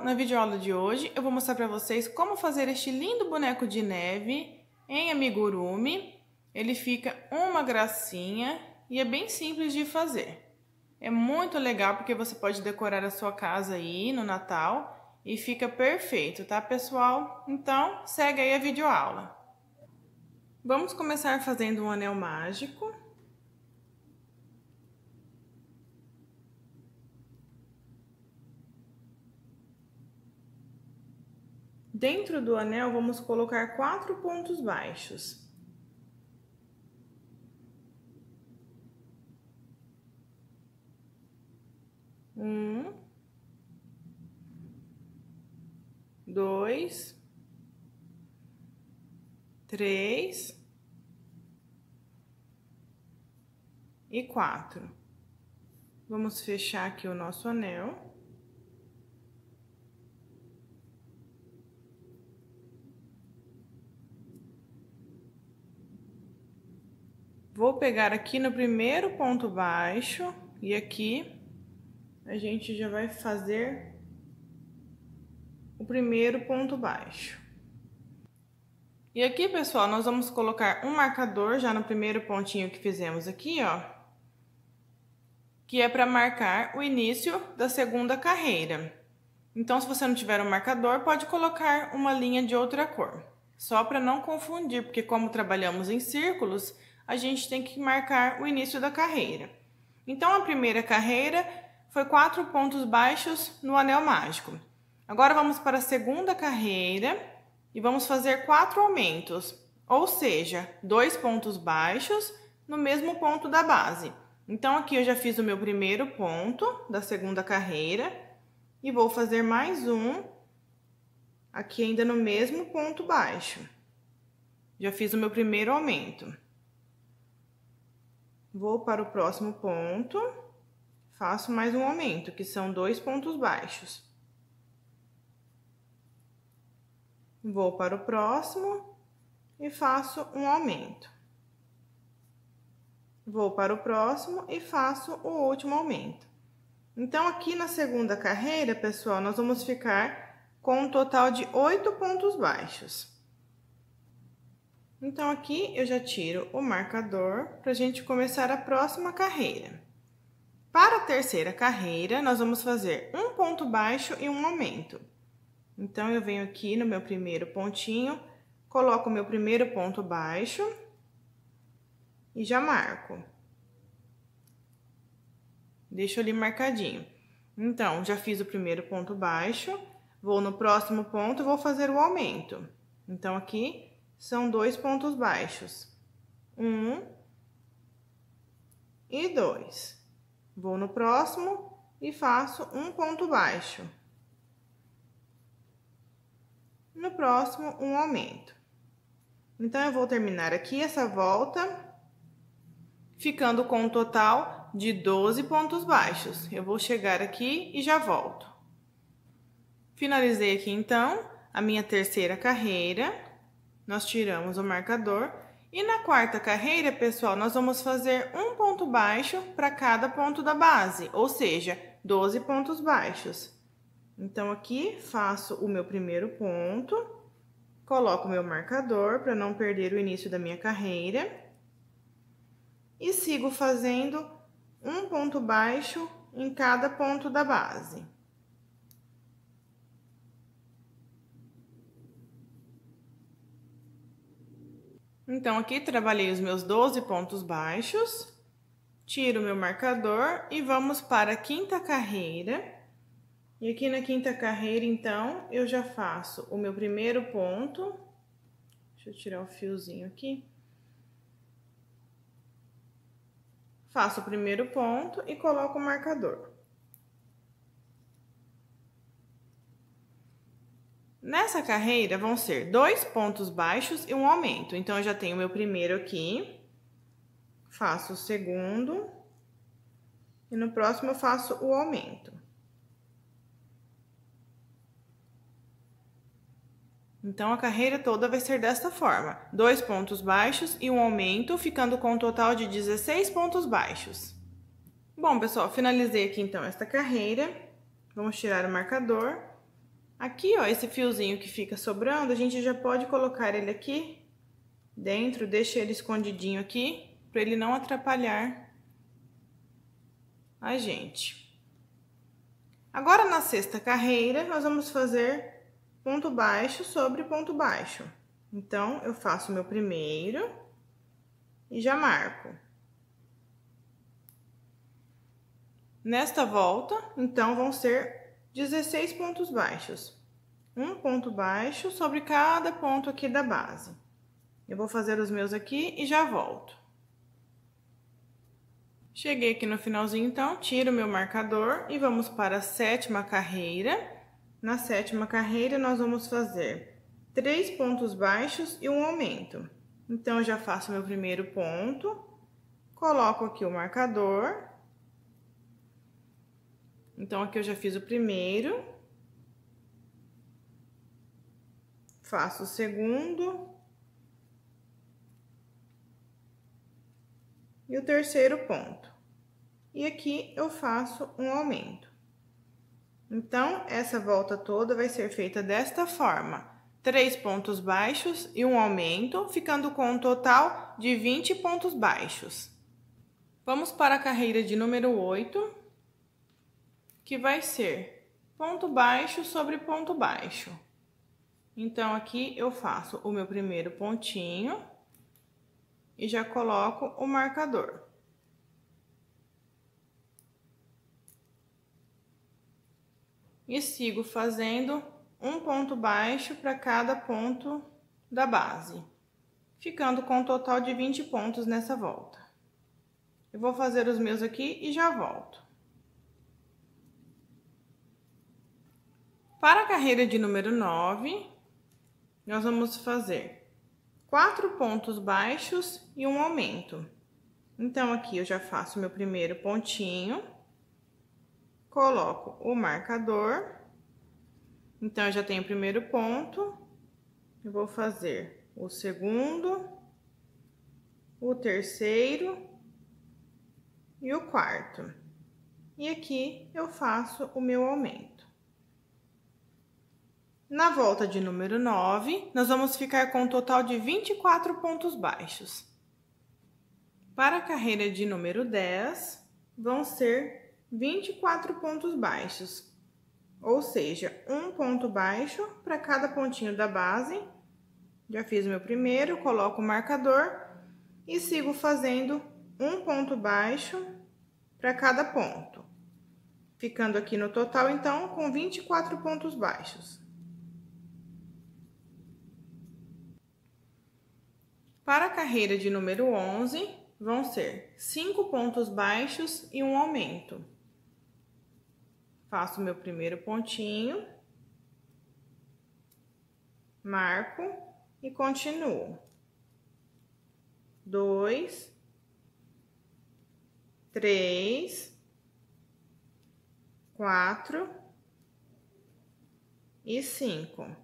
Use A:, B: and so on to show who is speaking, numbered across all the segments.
A: na videoaula de hoje eu vou mostrar para vocês como fazer este lindo boneco de neve em amigurumi. Ele fica uma gracinha e é bem simples de fazer. É muito legal porque você pode decorar a sua casa aí no Natal e fica perfeito, tá, pessoal? Então, segue aí a videoaula. Vamos começar fazendo um anel mágico. Dentro do anel, vamos colocar 4 pontos baixos. Um, 2, 3 e 4. Vamos fechar aqui o nosso anel. Vou pegar aqui no primeiro ponto baixo e aqui a gente já vai fazer o primeiro ponto baixo. E aqui, pessoal, nós vamos colocar um marcador já no primeiro pontinho que fizemos aqui, ó, que é para marcar o início da segunda carreira. Então, se você não tiver um marcador, pode colocar uma linha de outra cor, só para não confundir, porque como trabalhamos em círculos, a gente tem que marcar o início da carreira. Então, a primeira carreira foi 4 pontos baixos no anel mágico. Agora, vamos para a segunda carreira e vamos fazer 4 aumentos, ou seja, 2 pontos baixos no mesmo ponto da base. Então, aqui eu já fiz o meu primeiro ponto da segunda carreira e vou fazer mais um aqui ainda no mesmo ponto baixo. Já fiz o meu primeiro aumento. Vou para o próximo ponto, faço mais um aumento, que são 2 pontos baixos. Vou para o próximo e faço um aumento. Vou para o próximo e faço o último aumento. Então, aqui na segunda carreira, pessoal, nós vamos ficar com um total de 8 pontos baixos. Então, aqui eu já tiro o marcador para a gente começar a próxima carreira. Para a terceira carreira, nós vamos fazer um ponto baixo e um aumento. Então, eu venho aqui no meu primeiro pontinho, coloco o meu primeiro ponto baixo e já marco. Deixo ali marcadinho. Então, já fiz o primeiro ponto baixo, vou no próximo ponto e vou fazer o aumento. Então, aqui são 2 pontos baixos. 1 e 2. Vou no próximo e faço um ponto baixo. No próximo, um aumento. Então, eu vou terminar aqui essa volta, ficando com um total de 12 pontos baixos. Eu vou chegar aqui e já volto. Finalizei aqui, então, a minha terceira carreira. Nós tiramos o marcador. E na quarta carreira, pessoal, nós vamos fazer um ponto baixo para cada ponto da base, ou seja, 12 pontos baixos. Então, aqui faço o meu primeiro ponto, coloco o meu marcador para não perder o início da minha carreira e sigo fazendo um ponto baixo em cada ponto da base. Então, aqui trabalhei os meus 12 pontos baixos, tiro o meu marcador e vamos para a quinta carreira. E aqui na quinta carreira, então, eu já faço o meu primeiro ponto. Deixa eu tirar o fiozinho aqui. Faço o primeiro ponto e coloco o marcador. Nessa carreira, vão ser 2 pontos baixos e um aumento. Então, eu já tenho o meu primeiro aqui. Faço o segundo. E no próximo, eu faço o aumento. Então, a carreira toda vai ser desta forma. 2 pontos baixos e um aumento, ficando com um total de 16 pontos baixos. Bom, pessoal, finalizei aqui, então, esta carreira. Vamos tirar o marcador Aqui, ó, esse fiozinho que fica sobrando, a gente já pode colocar ele aqui dentro, deixa ele escondidinho aqui, para ele não atrapalhar a gente. Agora, na sexta carreira, nós vamos fazer ponto baixo sobre ponto baixo. Então, eu faço o meu primeiro e já marco. Nesta volta, então, vão ser 16 pontos baixos. Um ponto baixo sobre cada ponto aqui da base. Eu vou fazer os meus aqui e já volto. Cheguei aqui no finalzinho, então, tiro o meu marcador e vamos para a sétima carreira. Na sétima carreira, nós vamos fazer 3 pontos baixos e um aumento. Então, eu já faço meu primeiro ponto, coloco aqui o marcador. Então, aqui eu já fiz o primeiro, faço o segundo e o terceiro ponto. E aqui eu faço um aumento. Então, essa volta toda vai ser feita desta forma: 3 pontos baixos e um aumento, ficando com um total de 20 pontos baixos. Vamos para a carreira de número 8. Que vai ser ponto baixo sobre ponto baixo. Então, aqui eu faço o meu primeiro pontinho e já coloco o marcador. E sigo fazendo um ponto baixo para cada ponto da base, ficando com um total de 20 pontos nessa volta. Eu vou fazer os meus aqui e já volto. Para a carreira de número 9, nós vamos fazer 4 pontos baixos e um aumento. Então, aqui eu já faço meu primeiro pontinho, coloco o marcador. Então, eu já tenho o primeiro ponto, eu vou fazer o segundo, o terceiro e o quarto. E aqui eu faço o meu aumento. Na volta de número 9, nós vamos ficar com um total de 24 pontos baixos. Para a carreira de número 10, vão ser 24 pontos baixos, ou seja, um ponto baixo para cada pontinho da base. Já fiz o meu primeiro, coloco o marcador e sigo fazendo um ponto baixo para cada ponto, ficando aqui no total, então, com 24 pontos baixos. Para a carreira de número 11, vão ser 5 pontos baixos e um aumento. Faço meu primeiro pontinho, marco e continuo. 2, 3, 4 e 5.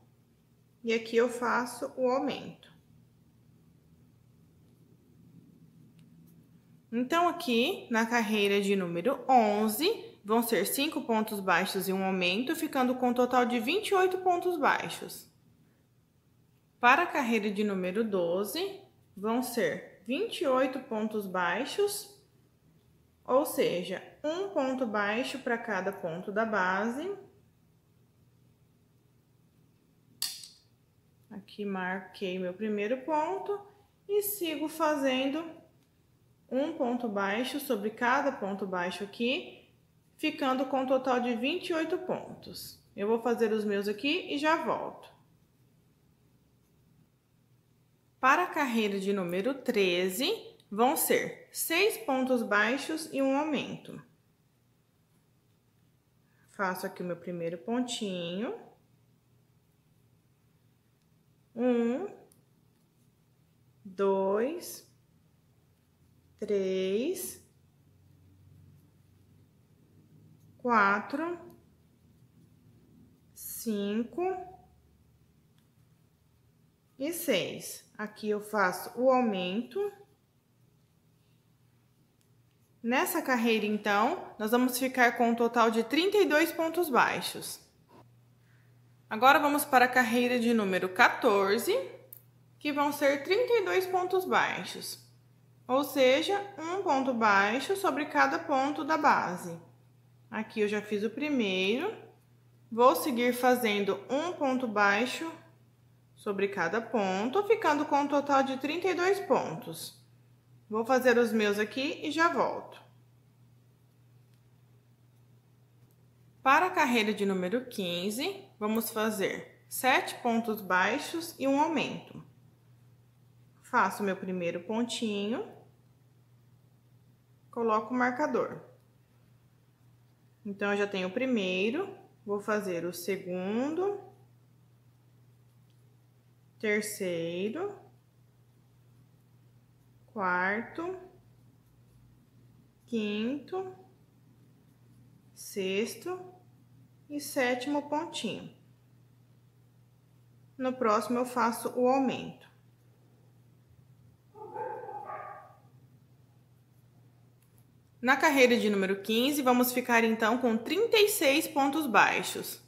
A: E aqui eu faço o aumento. Então, aqui na carreira de número 11, vão ser 5 pontos baixos e um aumento, ficando com um total de 28 pontos baixos. Para a carreira de número 12, vão ser 28 pontos baixos, ou seja, um ponto baixo para cada ponto da base. Aqui marquei meu primeiro ponto e sigo fazendo um ponto baixo sobre cada ponto baixo aqui, ficando com um total de 28 pontos. Eu vou fazer os meus aqui e já volto. Para a carreira de número 13, vão ser 6 pontos baixos e um aumento. Faço aqui o meu primeiro pontinho. 1, 2, 3, 4, 5 e 6. Aqui eu faço o aumento. Nessa carreira, então, nós vamos ficar com um total de 32 pontos baixos. Agora vamos para a carreira de número 14, que vão ser 32 pontos baixos, ou seja, um ponto baixo sobre cada ponto da base. Aqui eu já fiz o primeiro, vou seguir fazendo um ponto baixo sobre cada ponto, ficando com um total de 32 pontos. Vou fazer os meus aqui e já volto. Para a carreira de número 15, vamos fazer 7 pontos baixos e um aumento. Faço meu primeiro pontinho, coloco o marcador. Então, eu já tenho o primeiro, vou fazer o segundo, terceiro, quarto, quinto, sexto e sétimo pontinho. No próximo eu faço o aumento. Na carreira de número 15, vamos ficar então com 36 pontos baixos.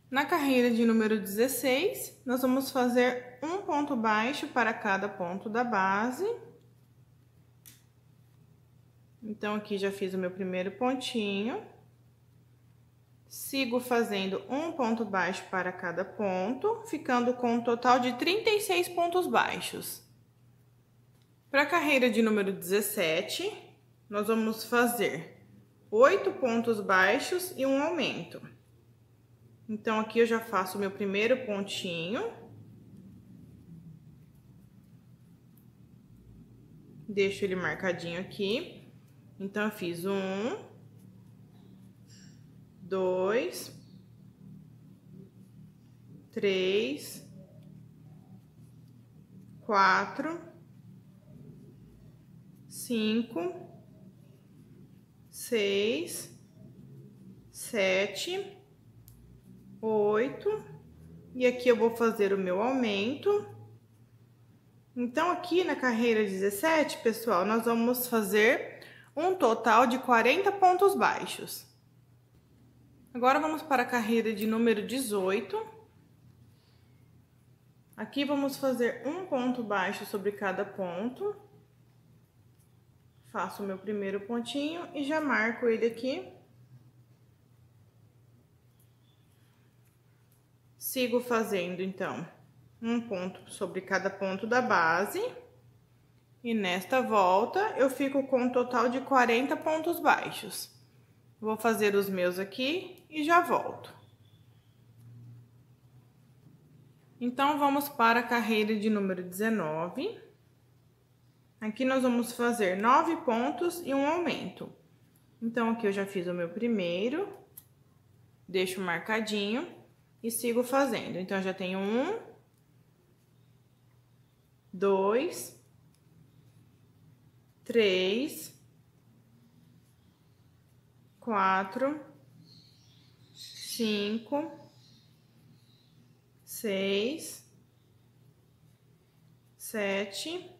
A: Na carreira de número 16, nós vamos fazer um ponto baixo para cada ponto da base. Então, aqui já fiz o meu primeiro pontinho. Sigo fazendo um ponto baixo para cada ponto, ficando com um total de 36 pontos baixos. Para a carreira de número 17, nós vamos fazer 8 pontos baixos e um aumento. Então, aqui eu já faço o meu primeiro pontinho. Deixo ele marcadinho aqui. Então, eu fiz 1, 2, 3, 4, 5, 6, 7, 8, e aqui eu vou fazer o meu aumento. Então, aqui na carreira 17, pessoal, nós vamos fazer um total de 40 pontos baixos. Agora, vamos para a carreira de número 18. Aqui vamos fazer um ponto baixo sobre cada ponto. Faço o meu primeiro pontinho e já marco ele aqui. Sigo fazendo, então, um ponto sobre cada ponto da base. E nesta volta, eu fico com um total de 40 pontos baixos. Vou fazer os meus aqui e já volto. Então, vamos para a carreira de número 19. Aqui nós vamos fazer 9 pontos e um aumento. Então, aqui eu já fiz o meu primeiro, deixo marcadinho e sigo fazendo. Então, eu já tenho 1, 2, 3, 4, 5, 6, 7,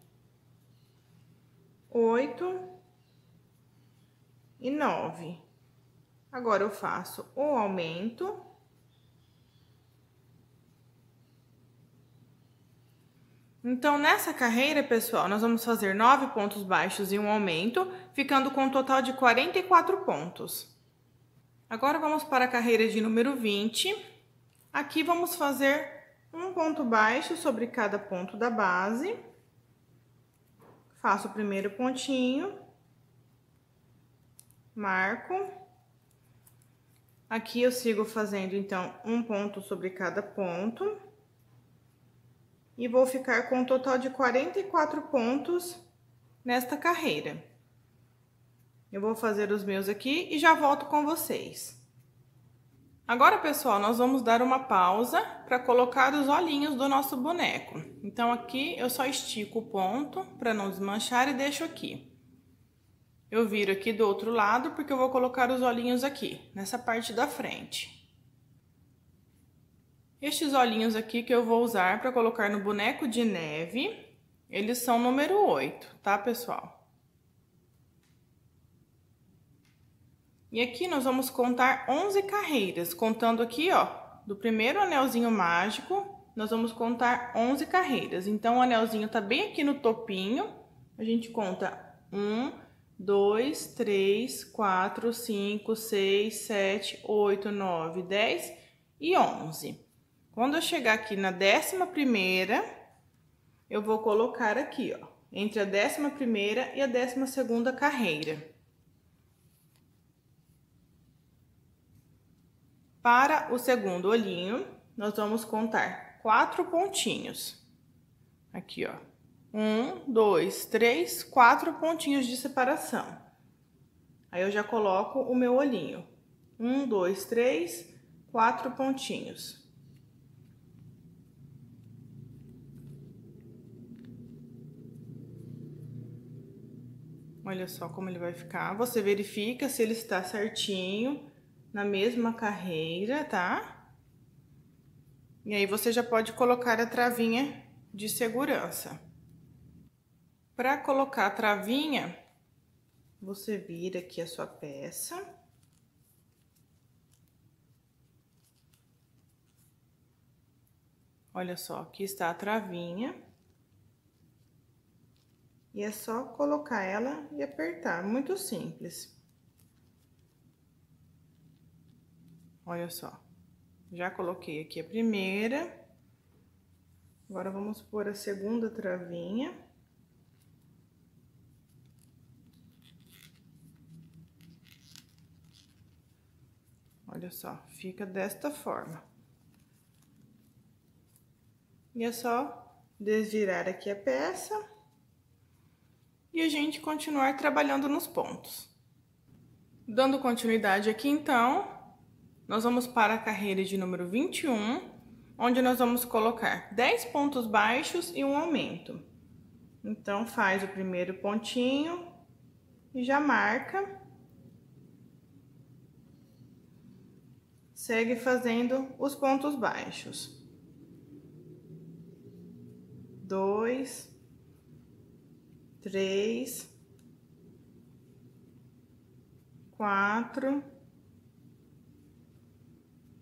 A: 8 e 9. Agora eu faço o aumento. Então, nessa carreira, pessoal, nós vamos fazer 9 pontos baixos e um aumento, ficando com um total de 44 pontos. Agora, vamos para a carreira de número 20. Aqui, vamos fazer um ponto baixo sobre cada ponto da base. Faço o primeiro pontinho. Marco. Aqui, eu sigo fazendo, então, um ponto sobre cada ponto. E vou ficar com um total de 44 pontos nesta carreira. Eu vou fazer os meus aqui e já volto com vocês. Agora, pessoal, nós vamos dar uma pausa para colocar os olhinhos do nosso boneco. Então, aqui eu só estico o ponto para não desmanchar e deixo aqui. Eu viro aqui do outro lado porque eu vou colocar os olhinhos aqui, nessa parte da frente. Estes olhinhos aqui que eu vou usar para colocar no boneco de neve, eles são número 8, tá, pessoal? E aqui nós vamos contar 11 carreiras, contando aqui, ó, do primeiro anelzinho mágico, nós vamos contar 11 carreiras. Então, o anelzinho tá bem aqui no topinho. A gente conta 1, 2, 3, 4, 5, 6, 7, 8, 9, 10 e 11. Quando eu chegar aqui na 11ª, eu vou colocar aqui, ó, entre a 11ª e a 12ª carreira. Para o segundo olhinho, nós vamos contar 4 pontinhos. Aqui, ó. 1, 2, 3, 4 pontinhos de separação. Aí, eu já coloco o meu olhinho. 1, 2, 3, 4 pontinhos. Olha só como ele vai ficar. Você verifica se ele está certinho na mesma carreira, tá? E aí, você já pode colocar a travinha de segurança. Para colocar a travinha, você vira aqui a sua peça. Olha só, aqui está a travinha. E é só colocar ela e apertar, muito simples. Olha só, já coloquei aqui a primeira. Agora, vamos pôr a segunda travinha. Olha só, fica desta forma. E é só desvirar aqui a peça e a gente continuar trabalhando nos pontos. Dando continuidade aqui, então, nós vamos para a carreira de número 21, onde nós vamos colocar 10 pontos baixos e um aumento. Então, faz o primeiro pontinho e já marca. Segue fazendo os pontos baixos. 2, 3, 4,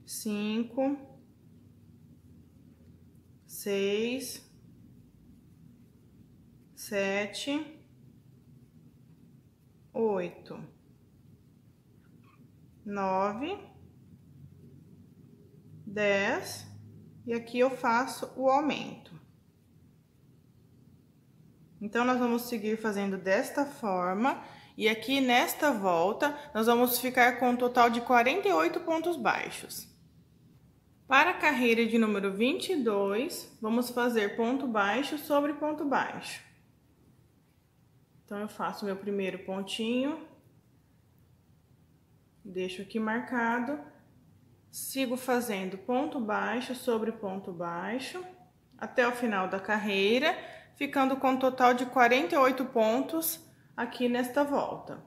A: 5, 6, 7, 8, 9, 10, e aqui eu faço o aumento. Então, nós vamos seguir fazendo desta forma, e aqui nesta volta, nós vamos ficar com um total de 48 pontos baixos. Para a carreira de número 22, vamos fazer ponto baixo sobre ponto baixo. Então, eu faço meu primeiro pontinho, deixo aqui marcado, sigo fazendo ponto baixo sobre ponto baixo, até o final da carreira, ficando com um total de 48 pontos aqui nesta volta.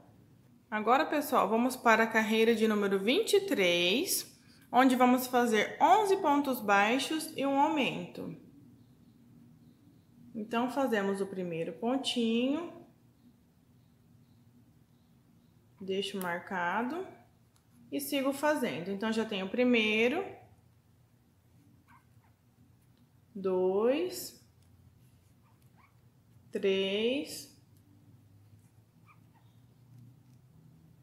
A: Agora, pessoal, vamos para a carreira de número 23, onde vamos fazer 11 pontos baixos e um aumento. Então, fazemos o primeiro pontinho, deixo marcado e sigo fazendo. Então, já tenho o primeiro, 2, 3,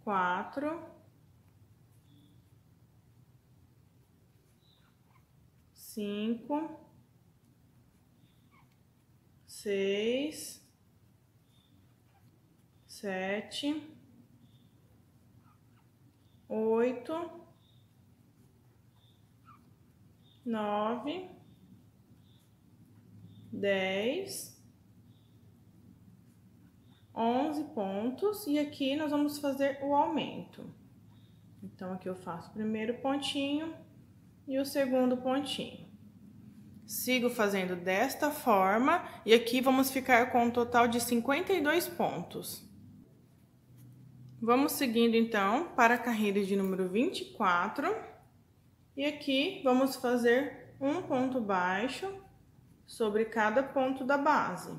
A: 4, 5, 6, 7, 8, 9, 10, 11 pontos, e aqui nós vamos fazer o aumento. Então, aqui eu faço o primeiro pontinho e o segundo pontinho. Sigo fazendo desta forma, e aqui vamos ficar com um total de 52 pontos. Vamos seguindo, então, para a carreira de número 24, e aqui vamos fazer um ponto baixo sobre cada ponto da base.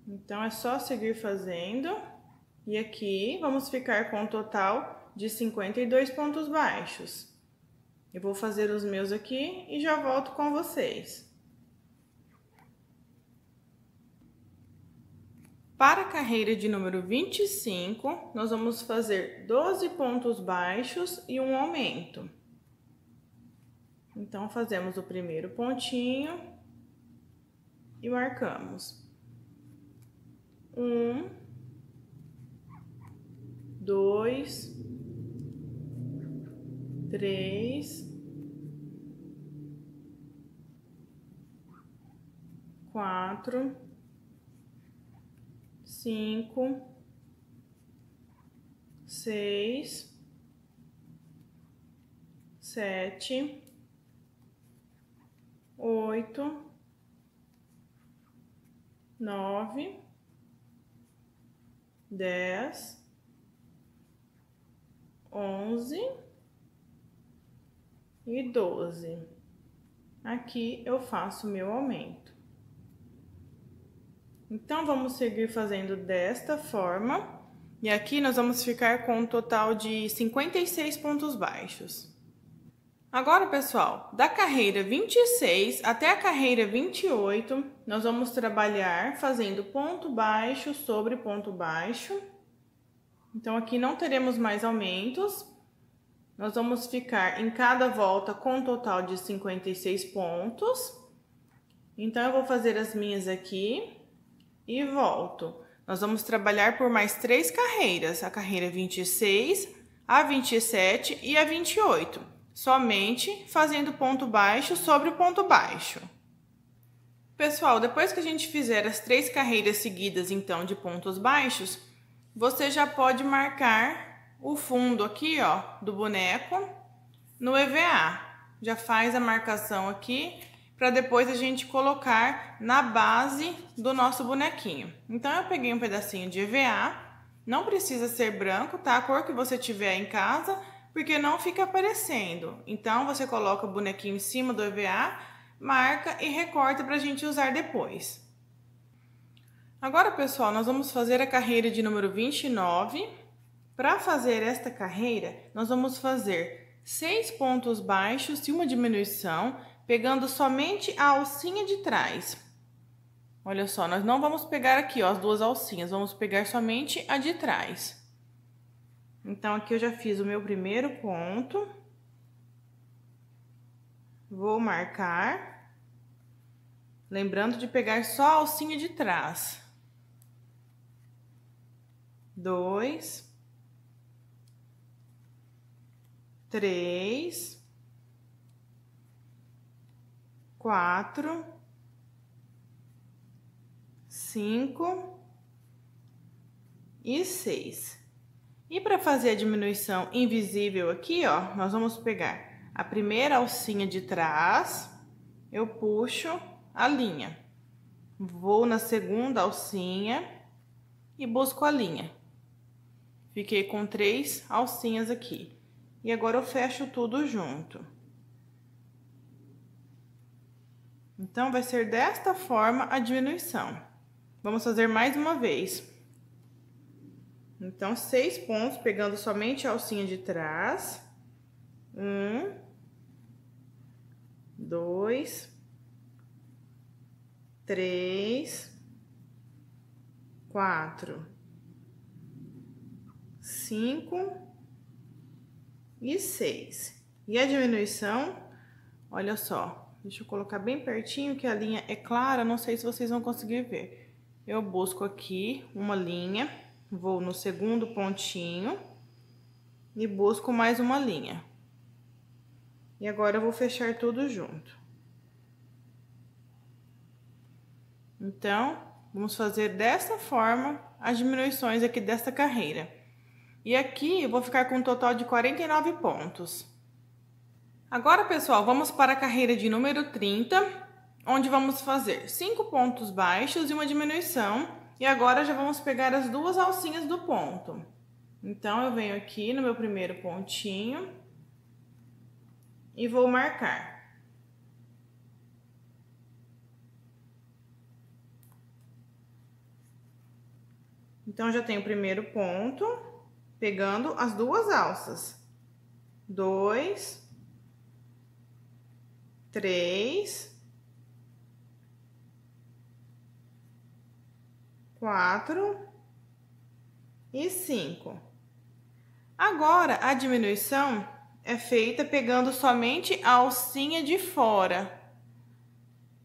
A: Então, é só seguir fazendo, e aqui vamos ficar com um total de 52 pontos baixos. Eu vou fazer os meus aqui e já volto com vocês. Para a carreira de número 25, nós vamos fazer 12 pontos baixos e um aumento. Então, fazemos o primeiro pontinho e marcamos 1, 2, 3, 4, 5, 6, 7, 8, 9, 10, 11 e 12. Aqui eu faço meu aumento. Então, vamos seguir fazendo desta forma. E aqui nós vamos ficar com um total de 56 pontos baixos. Agora, pessoal, da carreira 26 até a carreira 28, nós vamos trabalhar fazendo ponto baixo sobre ponto baixo. Então, aqui não teremos mais aumentos. Nós vamos ficar em cada volta com um total de 56 pontos. Então, eu vou fazer as minhas aqui e volto. Nós vamos trabalhar por mais 3 carreiras, a carreira 26, a 27 e a 28. Somente fazendo ponto baixo sobre ponto baixo. Pessoal, depois que a gente fizer as 3 carreiras seguidas, então, de pontos baixos, você já pode marcar o fundo aqui, ó, do boneco no EVA. Já faz a marcação aqui, para depois a gente colocar na base do nosso bonequinho. Então, eu peguei um pedacinho de EVA, não precisa ser branco, tá? A cor que você tiver em casa, porque não fica aparecendo. Então, você coloca o bonequinho em cima do EVA, marca e recorta para a gente usar depois. Agora, pessoal, nós vamos fazer a carreira de número 29. Para fazer esta carreira, nós vamos fazer 6 pontos baixos e uma diminuição, pegando somente a alcinha de trás. Olha só, nós não vamos pegar aqui, ó, as 2 alcinhas, vamos pegar somente a de trás. Então, aqui eu já fiz o meu primeiro ponto. Vou marcar. Lembrando de pegar só a alcinha de trás. 2, 3, 4, 5 e 6. E para fazer a diminuição invisível aqui, ó, nós vamos pegar a primeira alcinha de trás, eu puxo a linha, vou na segunda alcinha e busco a linha. Fiquei com 3 alcinhas aqui. E agora eu fecho tudo junto. Então, vai ser desta forma a diminuição. Vamos fazer mais uma vez. Então, 6 pontos, pegando somente a alcinha de trás. 1, 2, 3, 4, 5 e 6. E a diminuição, olha só, deixa eu colocar bem pertinho que a linha é clara, não sei se vocês vão conseguir ver. Eu busco aqui uma linha, vou no segundo pontinho e busco mais uma linha. E agora eu vou fechar tudo junto. Então, vamos fazer dessa forma as diminuições aqui desta carreira. E aqui eu vou ficar com um total de 49 pontos. Agora, pessoal, vamos para a carreira de número 30, onde vamos fazer 5 pontos baixos e uma diminuição. E agora já vamos pegar as 2 alcinhas do ponto. Então, eu venho aqui no meu primeiro pontinho e vou marcar. Então, já tenho o primeiro ponto, pegando as duas alças. 2, 3, 4 e 5. Agora, a diminuição é feita pegando somente a alcinha de fora.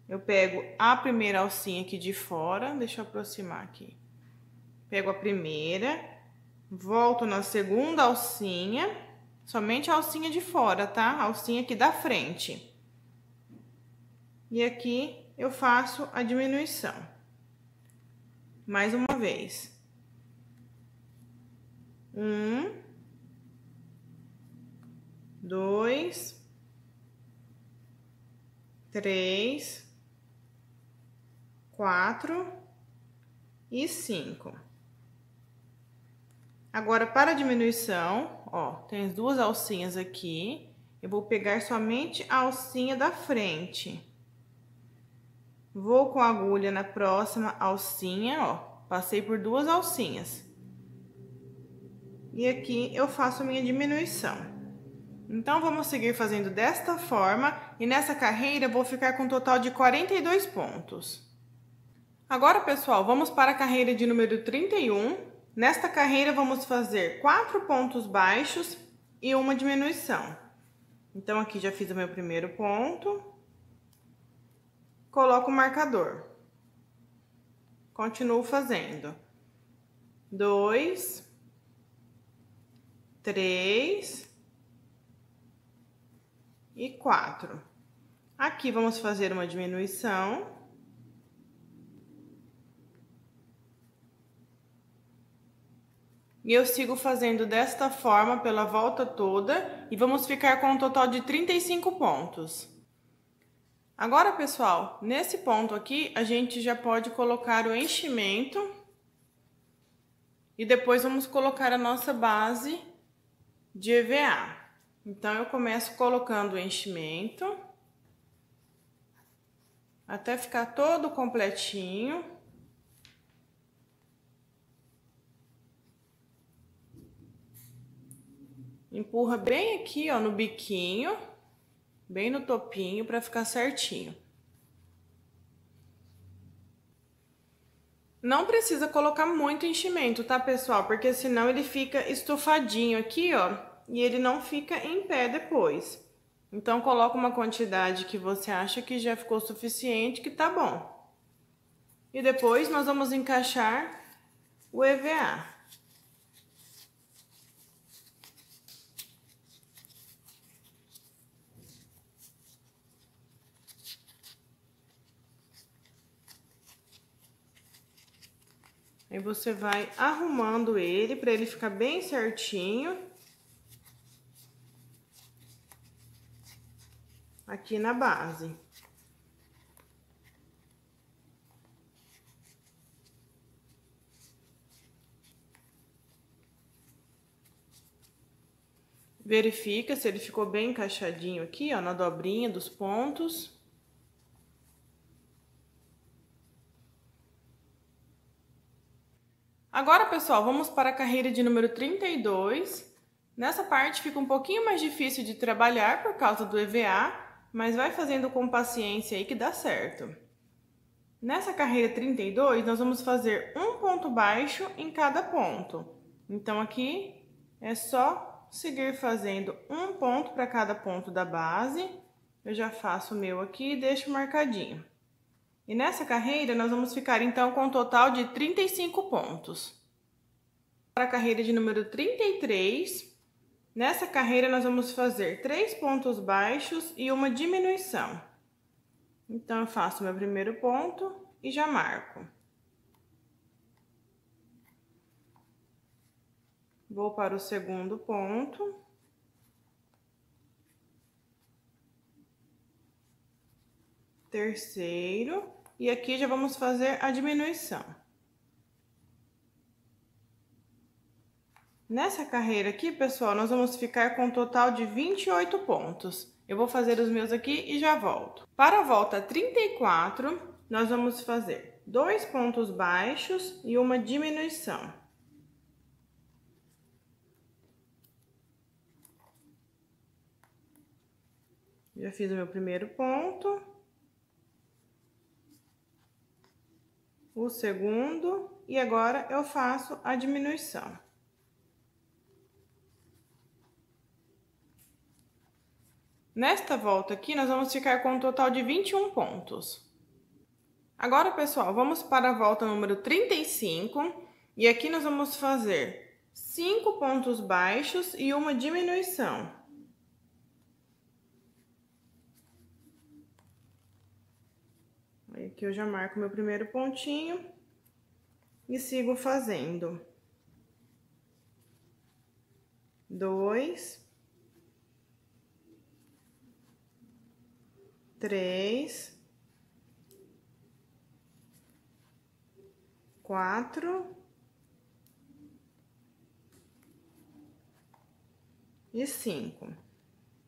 A: Eu pego a primeira alcinha aqui de fora, deixa eu aproximar aqui. Pego a primeira, volto na segunda alcinha, somente a alcinha de fora, tá? A alcinha aqui da frente. E aqui eu faço a diminuição. Mais uma vez. 1, 2, 3, 4 e 5. Agora, para a diminuição, ó, tem as duas alcinhas aqui. Eu vou pegar somente a alcinha da frente. Vou com a agulha na próxima alcinha, ó, passei por duas alcinhas. E aqui eu faço a minha diminuição. Então, vamos seguir fazendo desta forma, e nessa carreira eu vou ficar com um total de 42 pontos. Agora, pessoal, vamos para a carreira de número 31. Nesta carreira, vamos fazer 4 pontos baixos e uma diminuição. Então, aqui já fiz o meu primeiro ponto. Coloco o marcador. Continuo fazendo. 2, 3 e 4. Aqui vamos fazer uma diminuição. E eu sigo fazendo desta forma pela volta toda e vamos ficar com um total de 35 pontos. Agora, pessoal, nesse ponto aqui, a gente já pode colocar o enchimento e depois vamos colocar a nossa base de EVA. Então, eu começo colocando o enchimento até ficar todo completinho. Empurra bem aqui, ó, no biquinho, bem no topinho, para ficar certinho. Não precisa colocar muito enchimento, tá, pessoal? Porque senão ele fica estufadinho aqui, ó, e ele não fica em pé depois. Então, coloca uma quantidade que você acha que já ficou suficiente, que tá bom. E depois nós vamos encaixar o EVA. Aí você vai arrumando ele para ele ficar bem certinho. Aqui na base. Verifica se ele ficou bem encaixadinho aqui, ó, na dobrinha dos pontos. Agora, pessoal, vamos para a carreira de número 32. Nessa parte fica um pouquinho mais difícil de trabalhar por causa do EVA, mas vai fazendo com paciência aí que dá certo. Nessa carreira 32, nós vamos fazer um ponto baixo em cada ponto. Então, aqui é só seguir fazendo um ponto para cada ponto da base. Eu já faço o meu aqui e deixo marcadinho. E nessa carreira, nós vamos ficar, então, com um total de 35 pontos. Para a carreira de número 33, nessa carreira, nós vamos fazer 3 pontos baixos e uma diminuição. Então, eu faço meu primeiro ponto e já marco. Vou para o segundo ponto. Terceiro. E aqui já vamos fazer a diminuição. Nessa carreira aqui, pessoal, nós vamos ficar com um total de 28 pontos. Eu vou fazer os meus aqui e já volto. Para a volta 34, nós vamos fazer 2 pontos baixos e uma diminuição. Já fiz o meu primeiro ponto. O segundo, e agora eu faço a diminuição. Nesta volta aqui, nós vamos ficar com um total de 21 pontos. Agora, pessoal, vamos para a volta número 35, e aqui nós vamos fazer 5 pontos baixos e uma diminuição. Aqui eu já marco meu primeiro pontinho e sigo fazendo 2, 3, 4 e 5.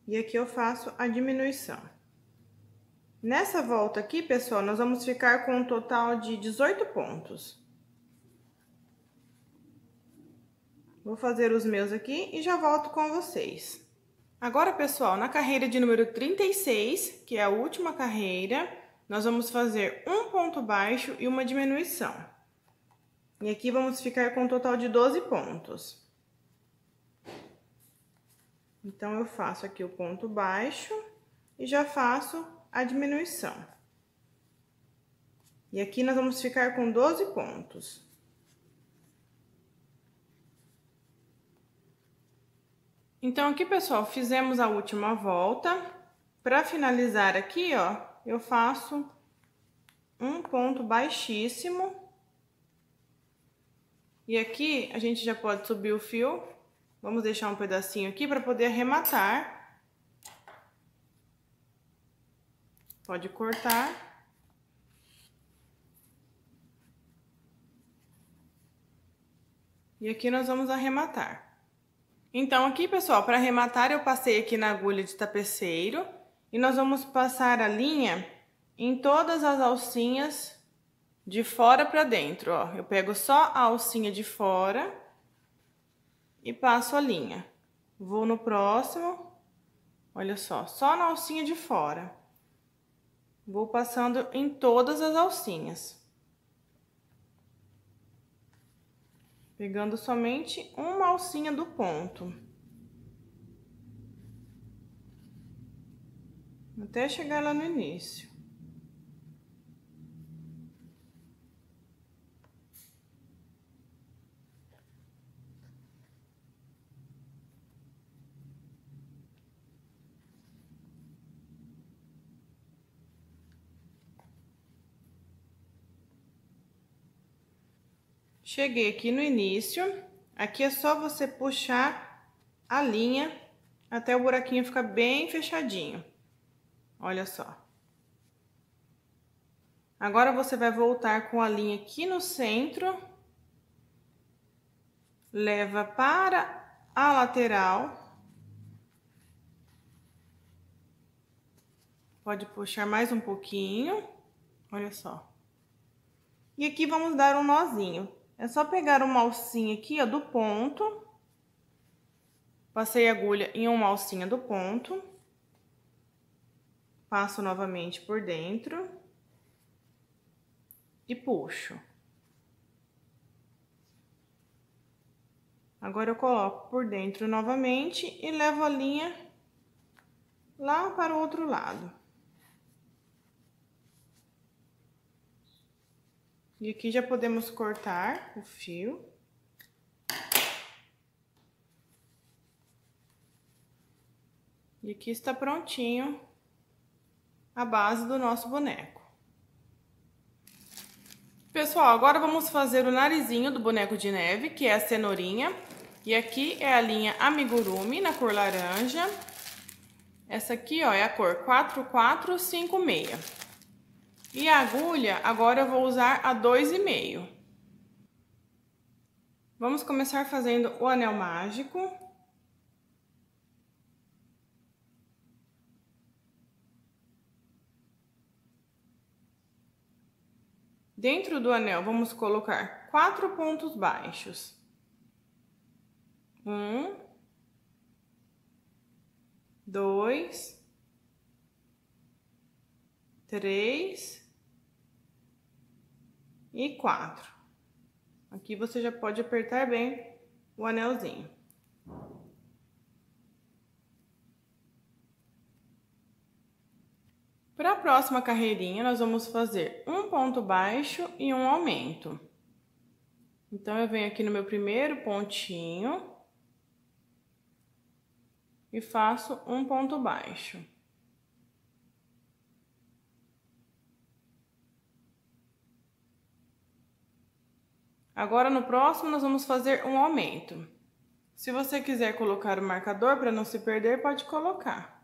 A: E aqui eu faço a diminuição. Nessa volta aqui, pessoal, nós vamos ficar com um total de 18 pontos. Vou fazer os meus aqui e já volto com vocês. Agora, pessoal, na carreira de número 36, que é a última carreira, nós vamos fazer um ponto baixo e uma diminuição. E aqui vamos ficar com um total de 12 pontos. Então, eu faço aqui o ponto baixo e já faço a diminuição. E aqui nós vamos ficar com 12 pontos. Então, aqui, pessoal, fizemos a última volta. Para finalizar aqui, ó, eu faço um ponto baixíssimo. E aqui, a gente já pode subir o fio. Vamos deixar um pedacinho aqui para poder arrematar. Pode cortar. E aqui nós vamos arrematar. Então, aqui, pessoal, para arrematar, eu passei aqui na agulha de tapeceiro. E nós vamos passar a linha em todas as alcinhas de fora para dentro, ó. Eu pego só a alcinha de fora e passo a linha. Vou no próximo, olha só na alcinha de fora. Vou passando em todas as alcinhas. Pegando somente uma alcinha do ponto. Até chegar lá no início. Cheguei aqui no início, aqui é só você puxar a linha até o buraquinho ficar bem fechadinho. Olha só. Agora você vai voltar com a linha aqui no centro, leva para a lateral. Pode puxar mais um pouquinho, olha só. E aqui vamos dar um nozinho. É só pegar uma alcinha aqui, ó, do ponto. Passei a agulha em uma alcinha do ponto. Passo novamente por dentro. E puxo. Agora eu coloco por dentro novamente e levo a linha lá para o outro lado. E aqui já podemos cortar o fio. E aqui está prontinho a base do nosso boneco. Pessoal, agora vamos fazer o narizinho do boneco de neve, que é a cenourinha. E aqui é a linha Amigurumi, na cor laranja. Essa aqui, ó, é a cor 4456. E a agulha, agora eu vou usar a 2,5. Vamos começar fazendo o anel mágico. Dentro do anel, vamos colocar 4 pontos baixos. 1, 2, 3 e 4. Aqui você já pode apertar bem o anelzinho. Para a próxima carreirinha, nós vamos fazer um ponto baixo e um aumento. Então, eu venho aqui no meu primeiro pontinho e faço um ponto baixo. Agora, no próximo, nós vamos fazer um aumento. Se você quiser colocar o marcador para não se perder, pode colocar.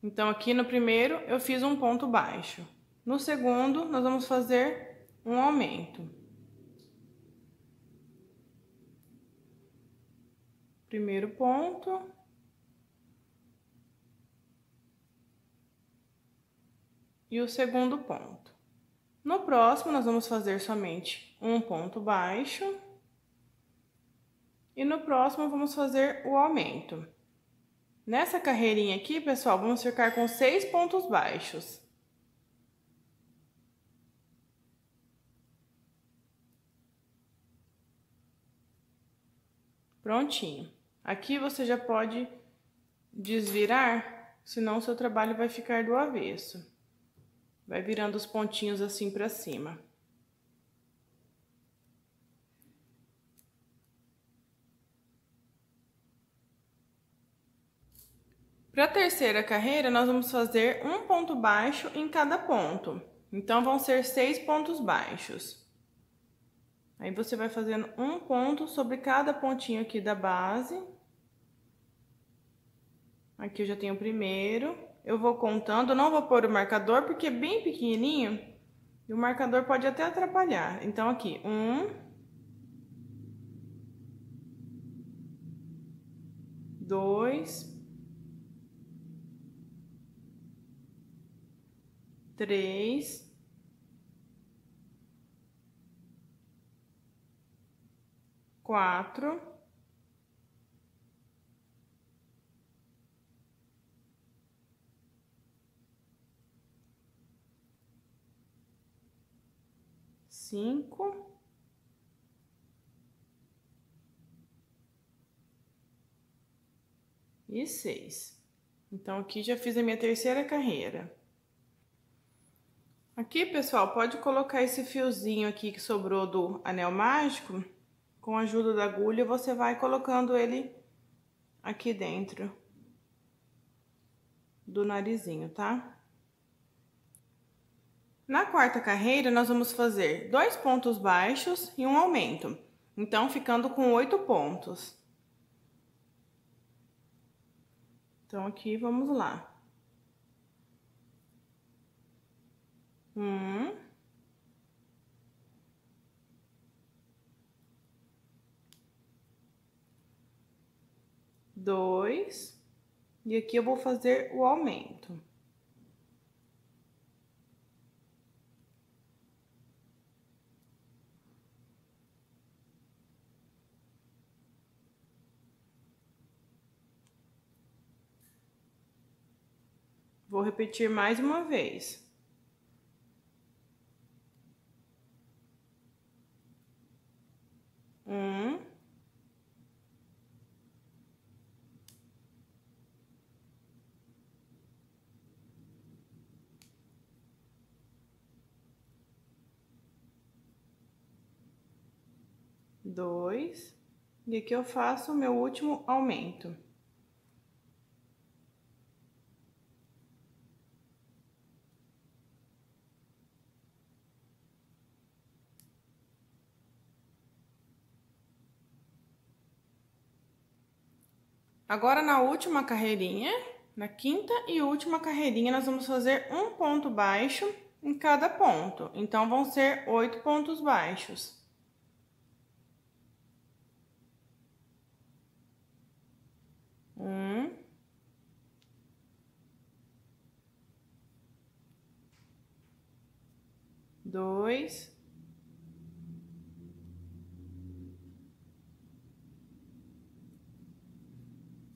A: Então, aqui no primeiro, eu fiz um ponto baixo. No segundo, nós vamos fazer um aumento. Primeiro ponto. E o segundo ponto. No próximo, nós vamos fazer somente um ponto baixo. E no próximo, vamos fazer o aumento. Nessa carreirinha aqui, pessoal, vamos ficar com 6 pontos baixos. Prontinho. Aqui você já pode desvirar, senão o seu trabalho vai ficar do avesso. Vai virando os pontinhos assim pra cima. Para a terceira carreira, nós vamos fazer um ponto baixo em cada ponto. Então, vão ser 6 pontos baixos. Aí, você vai fazendo um ponto sobre cada pontinho aqui da base. Aqui eu já tenho o primeiro. Eu vou contando, não vou pôr o marcador porque é bem pequenininho e o marcador pode até atrapalhar. Então, aqui, 1, 2, 3, 4, 5 e 6. Então, aqui já fiz a minha terceira carreira. Aqui, pessoal, pode colocar esse fiozinho aqui que sobrou do anel mágico. Com a ajuda da agulha, você vai colocando ele aqui dentro do narizinho, tá? Na quarta carreira, nós vamos fazer 2 pontos baixos e um aumento. Então, ficando com 8 pontos. Então, aqui, vamos lá. 1, 2, e aqui eu vou fazer o aumento. Vou repetir mais uma vez. 1, 2, e aqui eu faço o meu último aumento. Agora, na última carreirinha, na quinta e última carreirinha, nós vamos fazer um ponto baixo em cada ponto. Então, vão ser 8 pontos baixos. 1, 2,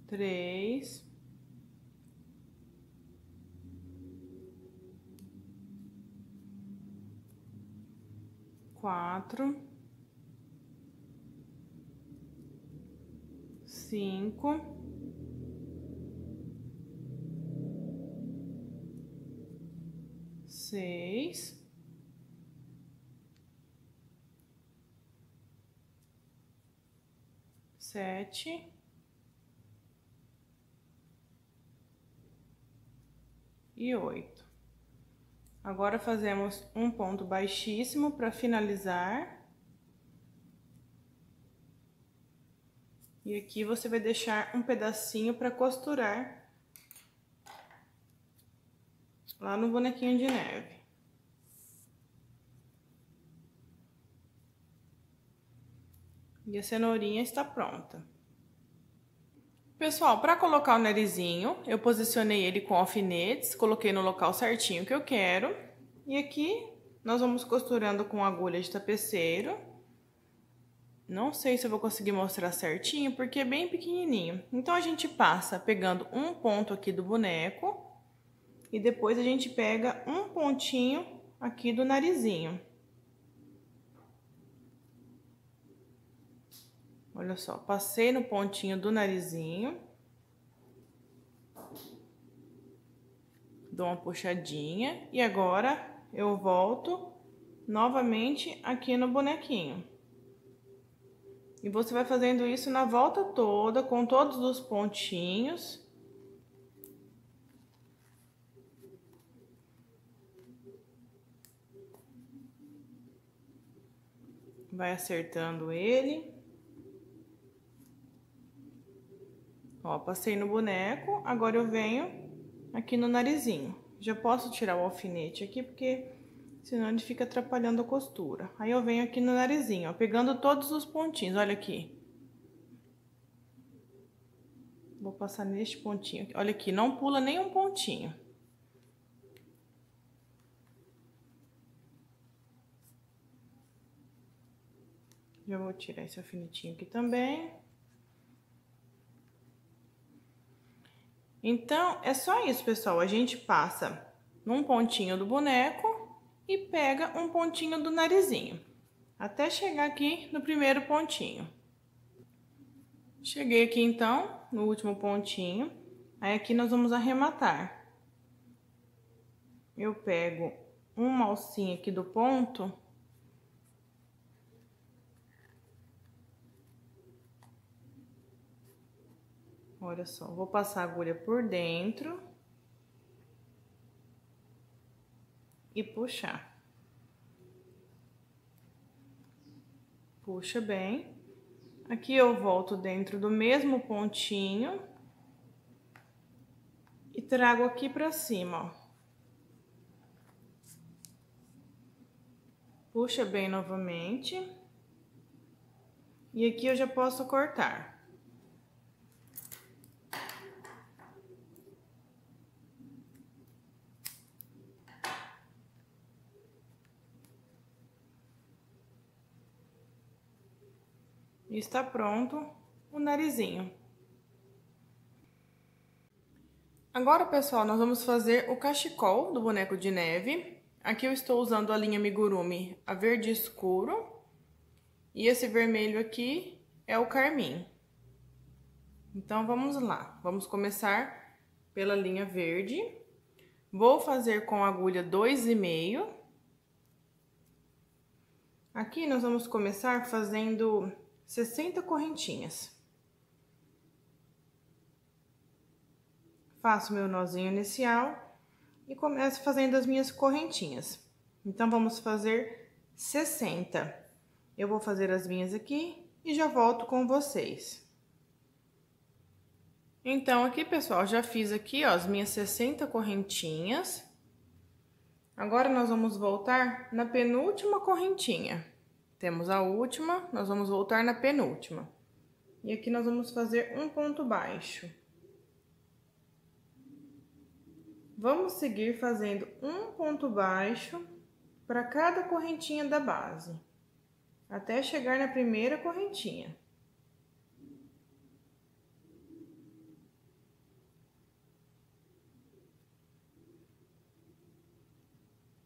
A: 3, 4, 5, 6, 7 e 8. Agora fazemos um ponto baixíssimo para finalizar. E aqui você vai deixar um pedacinho para costurar lá no bonequinho de neve. E a cenourinha está pronta. Pessoal, para colocar o narizinho, eu posicionei ele com alfinetes, coloquei no local certinho que eu quero. E aqui nós vamos costurando com agulha de tapeceiro. Não sei se eu vou conseguir mostrar certinho, porque é bem pequenininho. Então, a gente passa pegando um ponto aqui do boneco e depois a gente pega um pontinho aqui do narizinho. Olha só, passei no pontinho do narizinho. Dou uma puxadinha e agora eu volto novamente aqui no bonequinho. E você vai fazendo isso na volta toda, com todos os pontinhos. Vai acertando ele. Ó, passei no boneco, agora eu venho aqui no narizinho. Já posso tirar o alfinete aqui, porque senão ele fica atrapalhando a costura. Aí eu venho aqui no narizinho, ó, pegando todos os pontinhos, olha aqui. Vou passar neste pontinho aqui. Olha aqui, não pula nenhum pontinho. Já vou tirar esse alfinetinho aqui também. Então, é só isso, pessoal. A gente passa num pontinho do boneco e pega um pontinho do narizinho, até chegar aqui no primeiro pontinho. Cheguei aqui, então, no último pontinho. Aí, aqui nós vamos arrematar. Eu pego uma alcinha aqui do ponto. Olha só, vou passar a agulha por dentro e puxar. Puxa bem. Aqui eu volto dentro do mesmo pontinho e trago aqui pra cima, ó. Puxa bem novamente. E aqui eu já posso cortar. E está pronto o narizinho. Agora, pessoal, nós vamos fazer o cachecol do boneco de neve. Aqui eu estou usando a linha Amigurumi, a verde escuro. E esse vermelho aqui é o carmim. Então, vamos lá. Vamos começar pela linha verde. Vou fazer com agulha 2,5. Aqui nós vamos começar fazendo 60 correntinhas. Faço meu nozinho inicial e começo fazendo as minhas correntinhas. Então, vamos fazer 60. Eu vou fazer as minhas aqui e já volto com vocês. Então, aqui, pessoal, já fiz aqui, ó, as minhas 60 correntinhas. Agora, nós vamos voltar na penúltima correntinha. Temos a última, nós vamos voltar na penúltima. E aqui nós vamos fazer um ponto baixo. Vamos seguir fazendo um ponto baixo para cada correntinha da base, até chegar na primeira correntinha.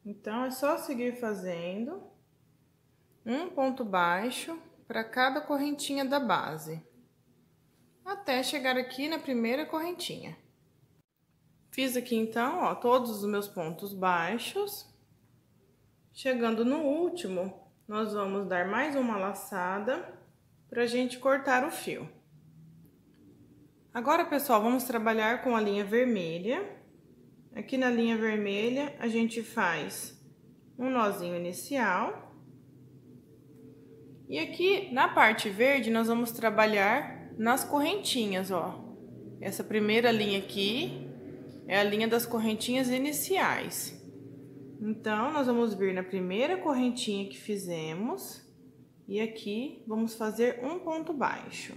A: Então, é só seguir fazendo. um ponto baixo para cada correntinha da base, até chegar aqui na primeira correntinha. Fiz aqui então, ó, todos os meus pontos baixos. Chegando no último, nós vamos dar mais uma laçada pra gente cortar o fio. Agora, pessoal, vamos trabalhar com a linha vermelha. Aqui na linha vermelha, a gente faz um nozinho inicial. E aqui na parte verde, nós vamos trabalhar nas correntinhas, ó. Essa primeira linha aqui é a linha das correntinhas iniciais. Então, nós vamos vir na primeira correntinha que fizemos e aqui vamos fazer um ponto baixo.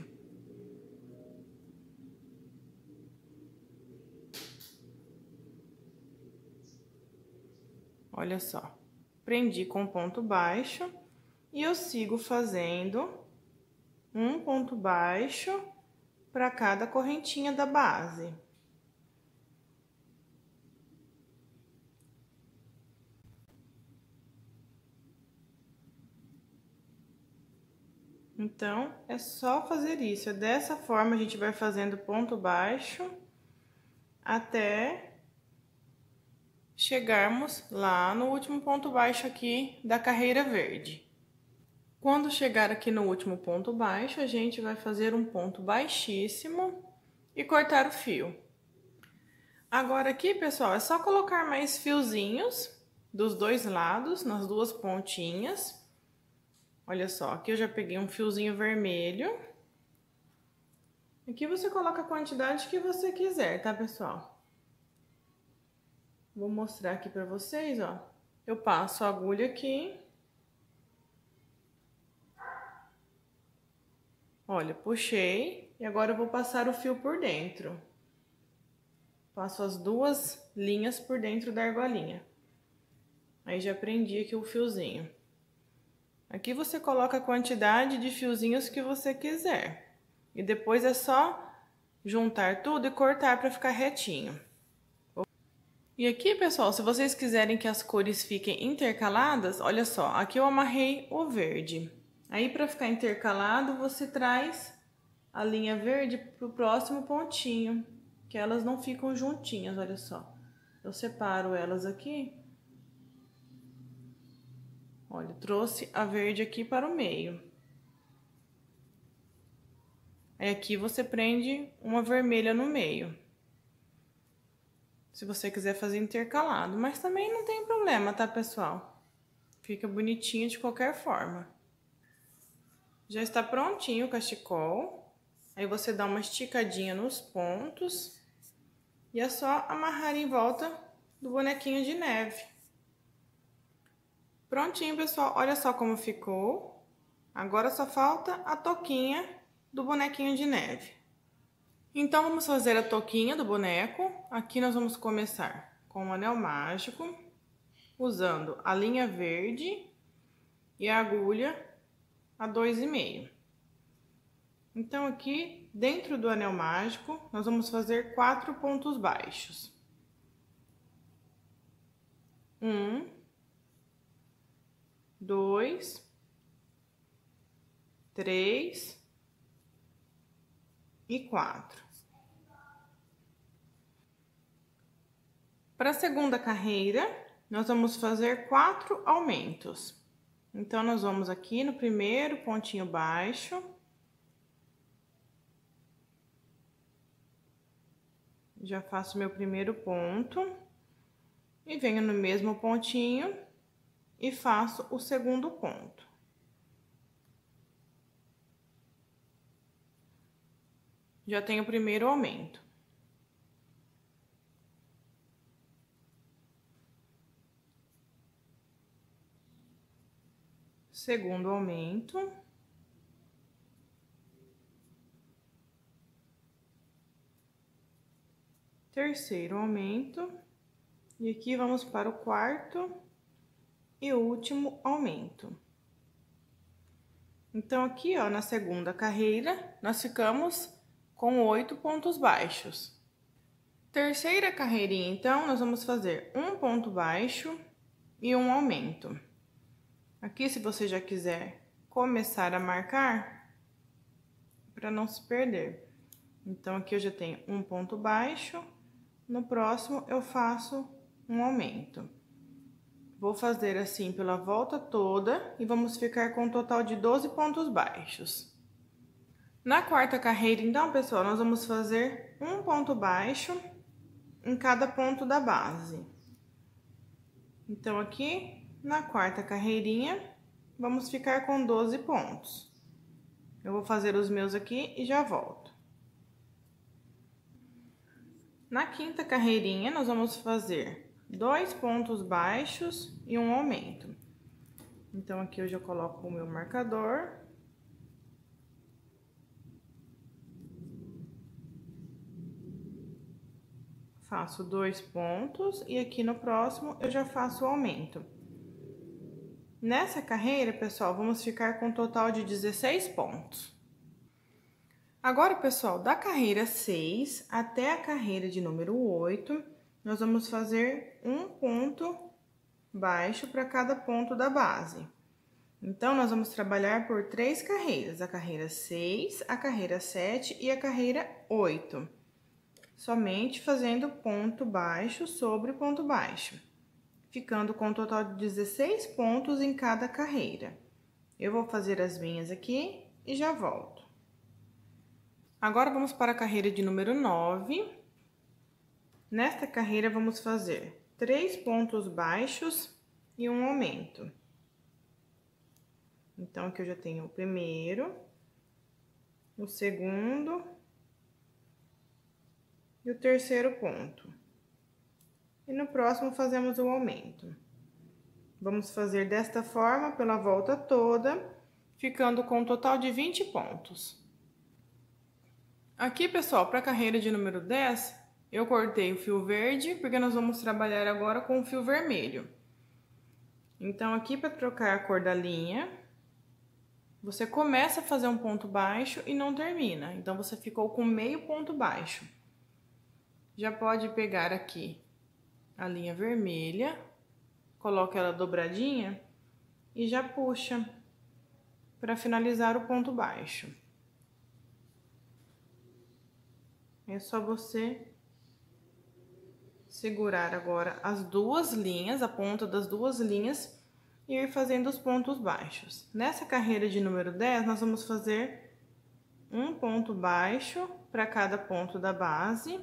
A: Olha só, prendi com ponto baixo. E eu sigo fazendo um ponto baixo para cada correntinha da base. Então, é só fazer isso. Dessa forma, a gente vai fazendo ponto baixo até chegarmos lá no último ponto baixo aqui da carreira verde. Quando chegar aqui no último ponto baixo, a gente vai fazer um ponto baixíssimo e cortar o fio. Agora aqui, pessoal, é só colocar mais fiozinhos dos dois lados, nas duas pontinhas. Olha só, aqui eu já peguei um fiozinho vermelho. Aqui você coloca a quantidade que você quiser, tá, pessoal? Vou mostrar aqui pra vocês, ó. Eu passo a agulha aqui. Olha, puxei e agora eu vou passar o fio por dentro. Passo as duas linhas por dentro da argolinha. Aí já prendi aqui o fiozinho. Aqui você coloca a quantidade de fiozinhos que você quiser. E depois é só juntar tudo e cortar para ficar retinho. E aqui, pessoal, se vocês quiserem que as cores fiquem intercaladas, olha só, aqui eu amarrei o verde. Aí, para ficar intercalado, você traz a linha verde pro próximo pontinho, que elas não ficam juntinhas, olha só. Eu separo elas aqui. Olha, trouxe a verde aqui para o meio. Aí, aqui você prende uma vermelha no meio. Se você quiser fazer intercalado, mas também não tem problema, tá, pessoal? Fica bonitinho de qualquer forma. Já está prontinho o cachecol. Aí você dá uma esticadinha nos pontos. E é só amarrar em volta do bonequinho de neve. Prontinho, pessoal. Olha só como ficou. Agora só falta a touquinha do bonequinho de neve. Então, vamos fazer a touquinha do boneco. Aqui nós vamos começar com o anel mágico, usando a linha verde e a agulha a 2,5. Então, aqui dentro do anel mágico, nós vamos fazer 4 pontos baixos. 1, 2, 3 e 4. Para a segunda carreira, nós vamos fazer 4 aumentos. Então, nós vamos aqui no primeiro pontinho baixo. Já faço meu primeiro ponto. E venho no mesmo pontinho e faço o segundo ponto. Já tenho o primeiro aumento. Segundo aumento. Terceiro aumento. E aqui vamos para o quarto e último aumento. Então, aqui, ó, na segunda carreira, nós ficamos com 8 pontos baixos. Terceira carreirinha, então, nós vamos fazer um ponto baixo e um aumento. Aqui, se você já quiser começar a marcar, para não se perder. Então, aqui eu já tenho um ponto baixo, no próximo eu faço um aumento. Vou fazer assim pela volta toda e vamos ficar com um total de 12 pontos baixos. Na quarta carreira, então, pessoal, nós vamos fazer um ponto baixo em cada ponto da base. Então, aqui, na quarta carreirinha, vamos ficar com 12 pontos. Eu vou fazer os meus aqui e já volto. Na quinta carreirinha, nós vamos fazer 2 pontos baixos e um aumento. Então, aqui eu já coloco o meu marcador. Faço 2 pontos e aqui no próximo eu já faço o aumento. Nessa carreira, pessoal, vamos ficar com um total de 16 pontos. Agora, pessoal, da carreira 6 até a carreira de número 8, nós vamos fazer um ponto baixo para cada ponto da base. Então, nós vamos trabalhar por 3 carreiras, a carreira 6, a carreira 7 e a carreira 8. Somente fazendo ponto baixo sobre ponto baixo, ficando com um total de 16 pontos em cada carreira. Eu vou fazer as minhas aqui e já volto. Agora, vamos para a carreira de número 9. Nesta carreira, vamos fazer 3 pontos baixos e um aumento. Então, aqui eu já tenho o primeiro, o segundo e o terceiro ponto. E no próximo, fazemos o aumento. Vamos fazer desta forma pela volta toda, ficando com um total de 20 pontos. Aqui, pessoal, para a carreira de número 10, eu cortei o fio verde, porque nós vamos trabalhar agora com o fio vermelho. Então, aqui para trocar a cor da linha, você começa a fazer um ponto baixo e não termina. Então, você ficou com meio ponto baixo. Já pode pegar aqui a linha vermelha, coloca ela dobradinha e já puxa para finalizar o ponto baixo. É só você segurar agora as duas linhas, a ponta das duas linhas, e ir fazendo os pontos baixos. Nessa carreira de número 10, nós vamos fazer um ponto baixo para cada ponto da base.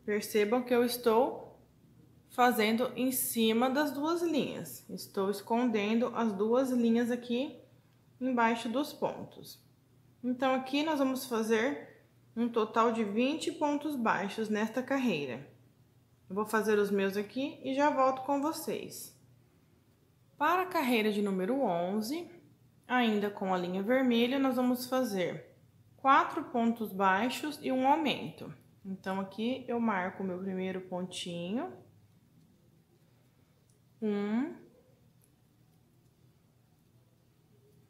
A: Percebam que eu estou fazendo em cima das duas linhas. Estou escondendo as duas linhas aqui embaixo dos pontos. Então, aqui nós vamos fazer um total de 20 pontos baixos nesta carreira. Eu vou fazer os meus aqui e já volto com vocês. Para a carreira de número 11, ainda com a linha vermelha, nós vamos fazer 4 pontos baixos e um aumento. Então, aqui eu marco o meu primeiro pontinho. 1,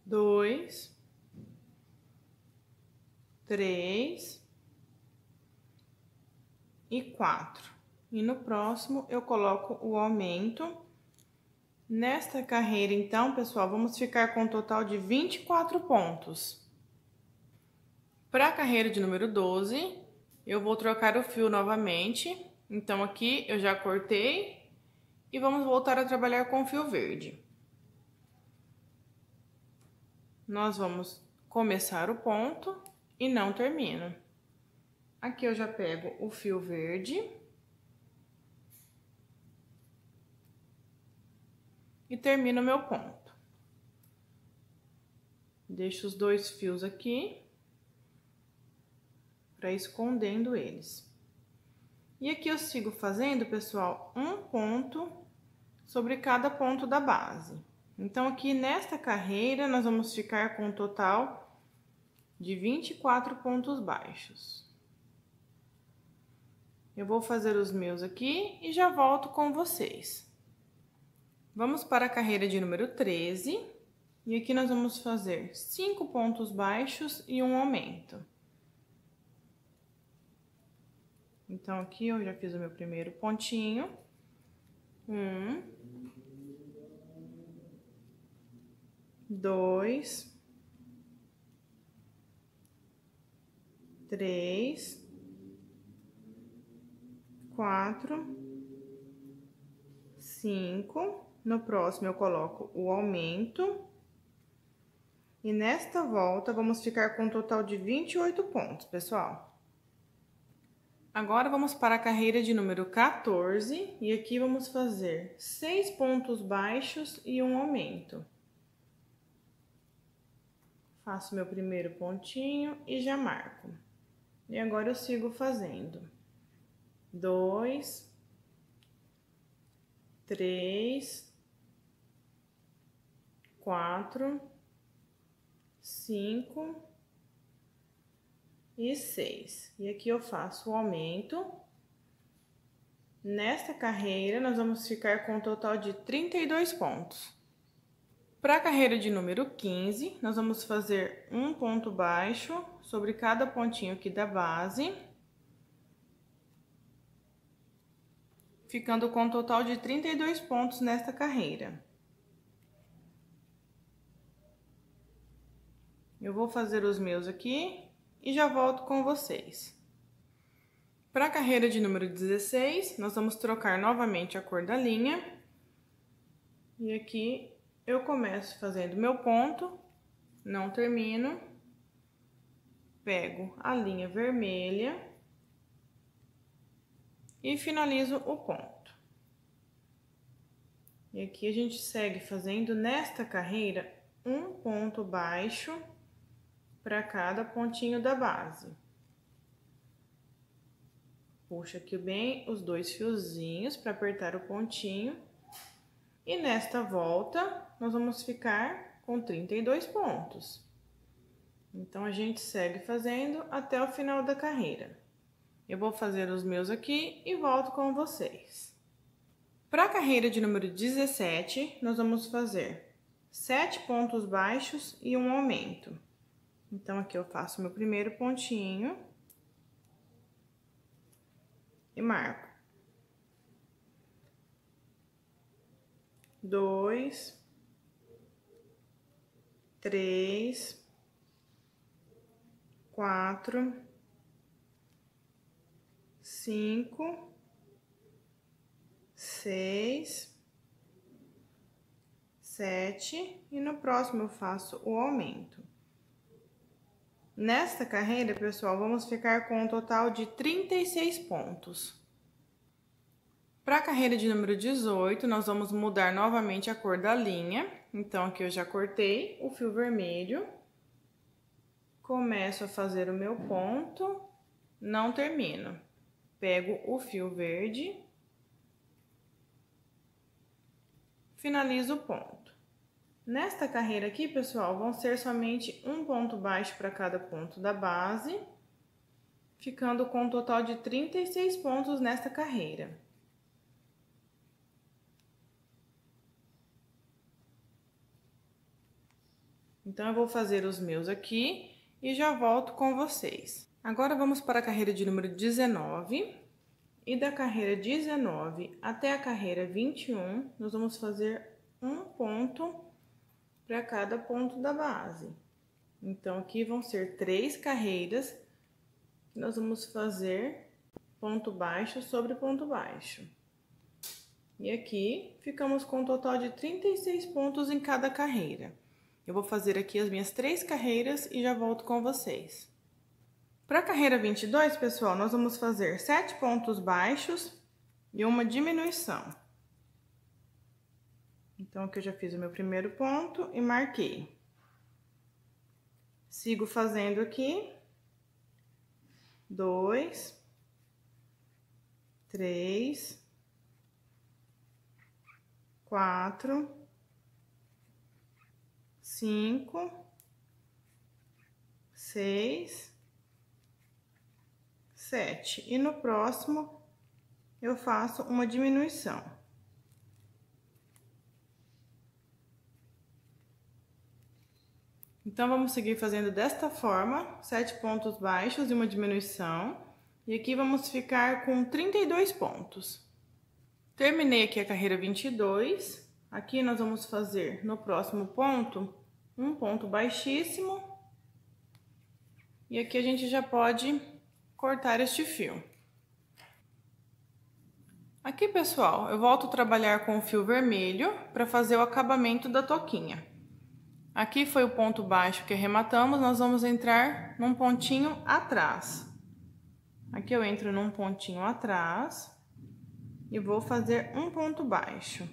A: 2, 3 e 4. E no próximo eu coloco o aumento. Nesta carreira, então, pessoal, vamos ficar com um total de 24 pontos. Para a carreira de número 12, eu vou trocar o fio novamente. Então, aqui eu já cortei e vamos voltar a trabalhar com o fio verde. Nós vamos começar o ponto e não termino. Aqui eu já pego o fio verde e termino meu ponto. Deixo os 2 fios aqui para ir escondendo eles. E aqui eu sigo fazendo, pessoal, um ponto sobre cada ponto da base. Então, aqui nesta carreira, nós vamos ficar com um total de 24 pontos baixos. Eu vou fazer os meus aqui e já volto com vocês. Vamos para a carreira de número 13. E aqui nós vamos fazer 5 pontos baixos e um aumento. Então, aqui eu já fiz o meu primeiro pontinho. 1, 2, 3, 4, 5. No próximo, eu coloco o aumento. E nesta volta, vamos ficar com um total de 28 pontos, pessoal. Agora, vamos para a carreira de número 14. E aqui vamos fazer 6 pontos baixos e um aumento. Faço meu primeiro pontinho e já marco. E agora eu sigo fazendo. 2, 3, 4, 5 e 6. E aqui eu faço o aumento. Nesta carreira, nós vamos ficar com um total de 32 pontos. Para a carreira de número 15, nós vamos fazer um ponto baixo sobre cada pontinho aqui da base, ficando com um total de 32 pontos nesta carreira. Eu vou fazer os meus aqui e já volto com vocês. Para a carreira de número 16, nós vamos trocar novamente a cor da linha. E aqui eu começo fazendo meu ponto, não termino, pego a linha vermelha e finalizo o ponto. E aqui a gente segue fazendo nesta carreira um ponto baixo para cada pontinho da base. Puxa aqui bem os dois fiozinhos para apertar o pontinho. E nesta volta, nós vamos ficar com 32 pontos. Então, a gente segue fazendo até o final da carreira. Eu vou fazer os meus aqui e volto com vocês. Para a carreira de número 17, nós vamos fazer 7 pontos baixos e um aumento. Então, aqui eu faço meu primeiro pontinho e marco. 2, 3, 4, 5, 6, 7 e no próximo eu faço o aumento. Nesta carreira, pessoal, vamos ficar com um total de 36 pontos. Para a carreira de número 18, nós vamos mudar novamente a cor da linha. Então, aqui eu já cortei o fio vermelho. Começo a fazer o meu ponto, não termino. Pego o fio verde, finalizo o ponto. Nesta carreira aqui, pessoal, vão ser somente um ponto baixo para cada ponto da base, ficando com um total de 36 pontos nesta carreira. Então, eu vou fazer os meus aqui e já volto com vocês. Agora, vamos para a carreira de número 19. E da carreira 19 até a carreira 21, nós vamos fazer um ponto para cada ponto da base. Então, aqui vão ser 3 carreiras que nós vamos fazer ponto baixo sobre ponto baixo. E aqui, ficamos com um total de 36 pontos em cada carreira. Eu vou fazer aqui as minhas 3 carreiras e já volto com vocês. Para a carreira 22, pessoal, nós vamos fazer 7 pontos baixos e uma diminuição. Então, aqui eu já fiz o meu primeiro ponto e marquei. Sigo fazendo aqui. 2, 3, 4, 5, 6, 7. E no próximo, eu faço uma diminuição. Então, vamos seguir fazendo desta forma, 7 pontos baixos e uma diminuição. E aqui vamos ficar com 32 pontos. Terminei aqui a carreira 22. Aqui nós vamos fazer no próximo ponto um ponto baixíssimo. E aqui a gente já pode cortar este fio. Aqui, pessoal, eu volto a trabalhar com o fio vermelho para fazer o acabamento da toquinha. Aqui foi o ponto baixo que arrematamos, nós vamos entrar num pontinho atrás. Aqui eu entro num pontinho atrás e vou fazer um ponto baixo.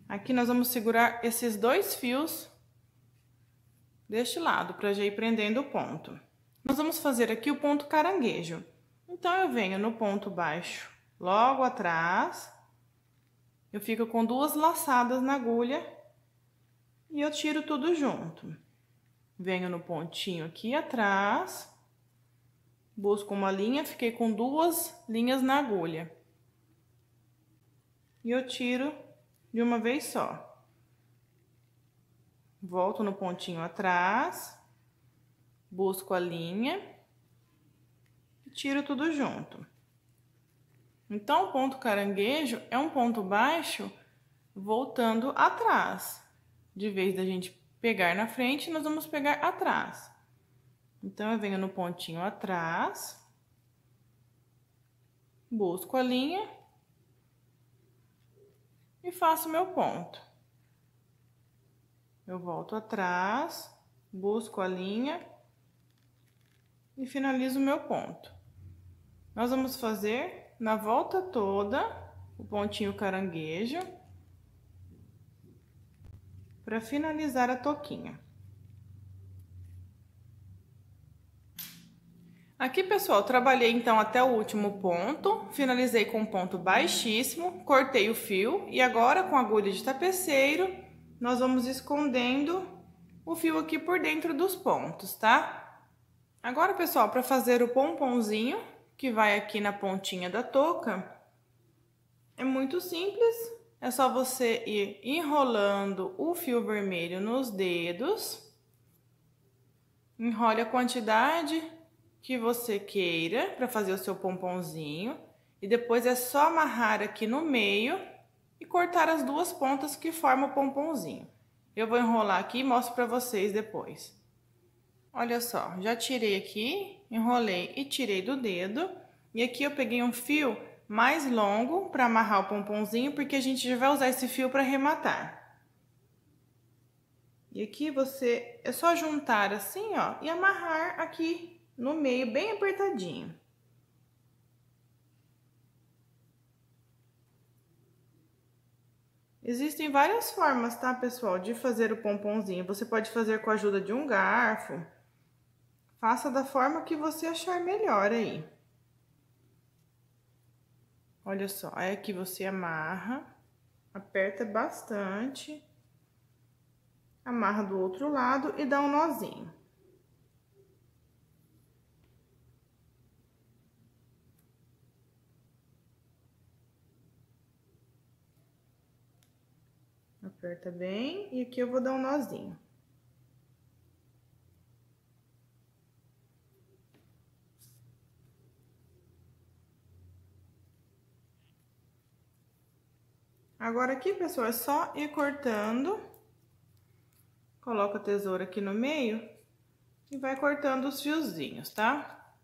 A: Aqui nós vamos segurar esses dois fios deste lado, para já ir prendendo o ponto. Nós vamos fazer aqui o ponto caranguejo. Então, eu venho no ponto baixo, logo atrás, eu fico com duas laçadas na agulha e eu tiro tudo junto. Venho no pontinho aqui atrás, busco uma linha, fiquei com duas linhas na agulha. E eu tiro de uma vez só. Volto no pontinho atrás, busco a linha. Tiro tudo junto. Então, o ponto caranguejo é um ponto baixo voltando atrás. De vez da gente pegar na frente, nós vamos pegar atrás. Então, eu venho no pontinho atrás, busco a linha e faço meu ponto. Eu volto atrás, busco a linha e finalizo o meu ponto. Nós vamos fazer na volta toda o pontinho caranguejo para finalizar a toquinha. Aqui, pessoal, trabalhei então até o último ponto, finalizei com um ponto baixíssimo, cortei o fio e agora com a agulha de tapeceiro nós vamos escondendo o fio aqui por dentro dos pontos, tá? Agora, pessoal, para fazer o pomponzinho que vai aqui na pontinha da touca, é muito simples, é só você ir enrolando o fio vermelho nos dedos, enrole a quantidade que você queira para fazer o seu pomponzinho, e depois é só amarrar aqui no meio e cortar as duas pontas que formam o pomponzinho. Eu vou enrolar aqui e mostro para vocês depois. Olha só, já tirei aqui, enrolei e tirei do dedo. E aqui eu peguei um fio mais longo para amarrar o pomponzinho, porque a gente já vai usar esse fio para arrematar. E aqui você é só juntar assim, ó, e amarrar aqui no meio, bem apertadinho. Existem várias formas, tá, pessoal, de fazer o pomponzinho. Você pode fazer com a ajuda de um garfo. Faça da forma que você achar melhor aí. Olha só, aí aqui você amarra, aperta bastante, amarra do outro lado e dá um nozinho. Aperta bem e aqui eu vou dar um nozinho. Agora aqui, pessoal, é só ir cortando. Coloca a tesoura aqui no meio e vai cortando os fiozinhos, tá?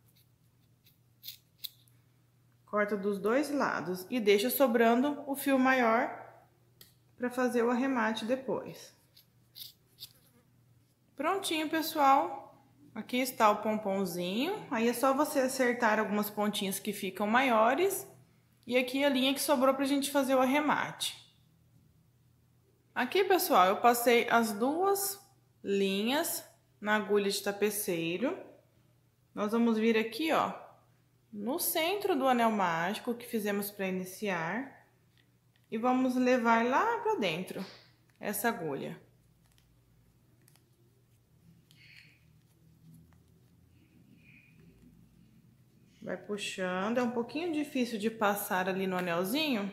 A: Corta dos dois lados e deixa sobrando o fio maior para fazer o arremate depois. Prontinho, pessoal. Aqui está o pomponzinho. Aí é só você acertar algumas pontinhas que ficam maiores. E aqui a linha que sobrou pra gente fazer o arremate. Aqui, pessoal, eu passei as duas linhas na agulha de tapeceiro. Nós vamos vir aqui, ó, no centro do anel mágico que fizemos para iniciar. E vamos levar lá pra dentro essa agulha. Vai puxando, é um pouquinho difícil de passar ali no anelzinho.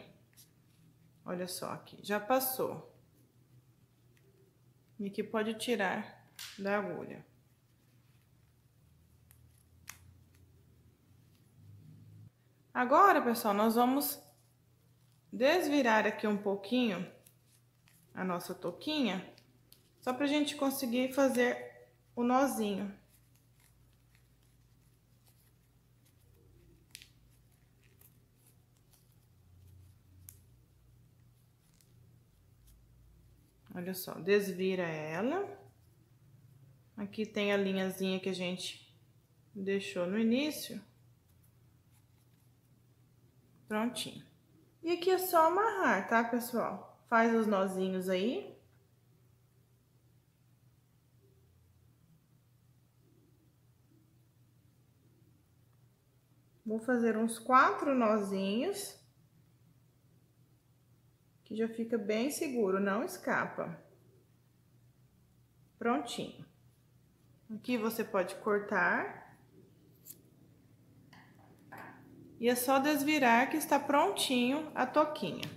A: Olha só aqui, já passou. E aqui pode tirar da agulha. Agora, pessoal, nós vamos desvirar aqui um pouquinho a nossa touquinha, só pra gente conseguir fazer o nozinho. Olha só, desvira ela. Aqui tem a linhazinha que a gente deixou no início. Prontinho. E aqui é só amarrar, tá, pessoal? Faz os nozinhos aí. Vou fazer uns 4 nozinhos. Que já fica bem seguro, não escapa. Prontinho. Aqui você pode cortar. E é só desvirar que está prontinho a touquinha.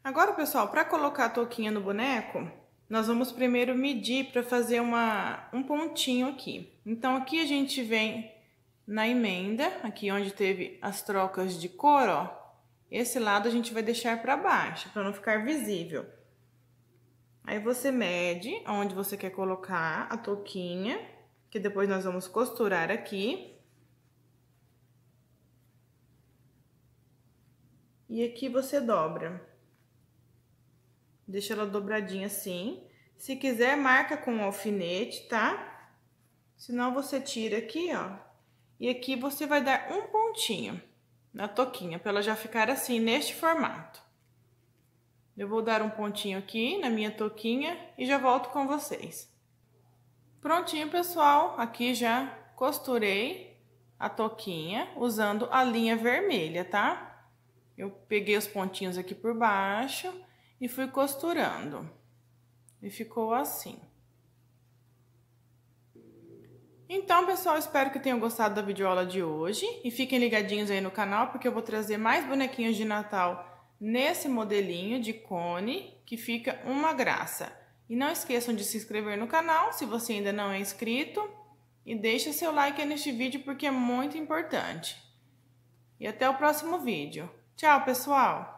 A: Agora, pessoal, para colocar a touquinha no boneco, nós vamos primeiro medir para fazer um pontinho aqui. Então, aqui a gente vem na emenda, aqui onde teve as trocas de cor, ó. Esse lado a gente vai deixar para baixo, para não ficar visível. Aí você mede onde você quer colocar a touquinha, que depois nós vamos costurar aqui. E aqui você dobra. Deixa ela dobradinha assim. Se quiser, marca com um alfinete, tá? Senão você tira aqui, ó. E aqui você vai dar um pontinho na touquinha, para ela já ficar assim, neste formato. Eu vou dar um pontinho aqui na minha touquinha e já volto com vocês. Prontinho, pessoal. Aqui já costurei a touquinha usando a linha vermelha, tá? Eu peguei os pontinhos aqui por baixo e fui costurando. E ficou assim. Então, pessoal, espero que tenham gostado da videoaula de hoje. E fiquem ligadinhos aí no canal, porque eu vou trazer mais bonequinhos de Natal nesse modelinho de cone, que fica uma graça. E não esqueçam de se inscrever no canal, se você ainda não é inscrito. E deixa seu like aí neste vídeo, porque é muito importante. E até o próximo vídeo. Tchau, pessoal!